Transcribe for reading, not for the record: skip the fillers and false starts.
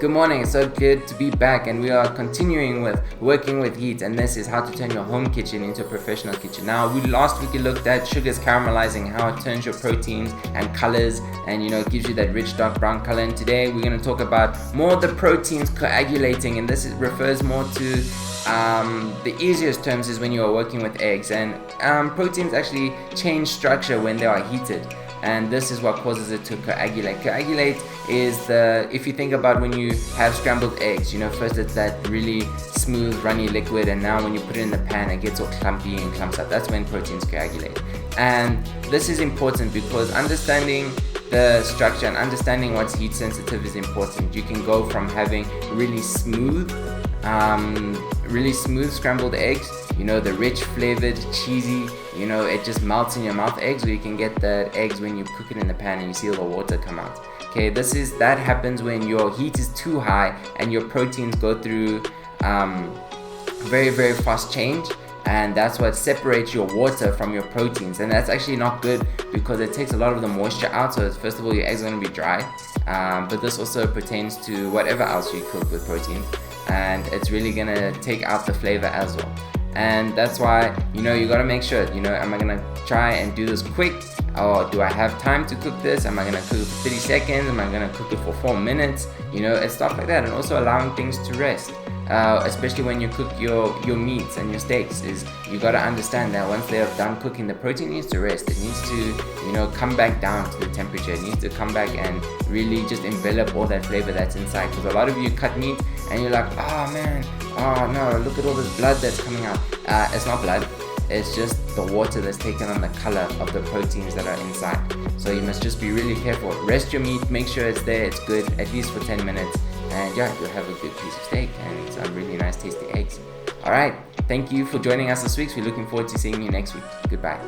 Good morning, it's so good to be back, and we are continuing with working with heat, and this is how to turn your home kitchen into a professional kitchen. Now, last week we looked at sugars caramelizing, how it turns your proteins and colors, and it gives you that rich dark brown color. And today we're going to talk about more of the proteins coagulating, and this refers more to the easiest terms is when you are working with eggs, and proteins actually change structure when they are heated. And this is what causes it to coagulate. Coagulate is if you think about when you have scrambled eggs, first it's that really smooth, runny liquid, and now when you put it in the pan, it gets all clumpy and clumps up. That's when proteins coagulate. And this is important because understanding the structure and understanding what's heat sensitive is important. You can go from having really smooth scrambled eggs, the rich flavored, cheesy, it just melts in your mouth eggs, or you can get the eggs when you cook it in the pan and you see all the water come out. Okay, that happens when your heat is too high and your proteins go through very, very fast change, and that's what separates your water from your proteins, and that's actually not good because it takes a lot of the moisture out. So first of all, your eggs are going to be dry, but this also pertains to whatever else you cook with protein, and it's really going to take out the flavor as well. And that's why you got to make sure, am I going to try and do this quick, or do I have time to cook this? Am I going to cook it for 30 seconds? Am I going to cook it for 4 minutes? And stuff like that. And also allowing things to rest, especially when you cook your meats and your steaks, is you got to understand that once they are done cooking, the protein needs to rest. It needs to come back down to the temperature. It needs to come back and really just envelop all that flavor that's inside. Because a lot of you cut meat and you're like, oh man, oh no, look at all this blood that's coming out. It's not blood, it's just the water that's taken on the color of the proteins that are inside. So you must just be really careful. Rest your meat, make sure it's there, it's good, at least for 10 minutes. And you'll have a good piece of steak and some really nice tasty eggs. Alright, thank you for joining us this week. We're looking forward to seeing you next week. Goodbye.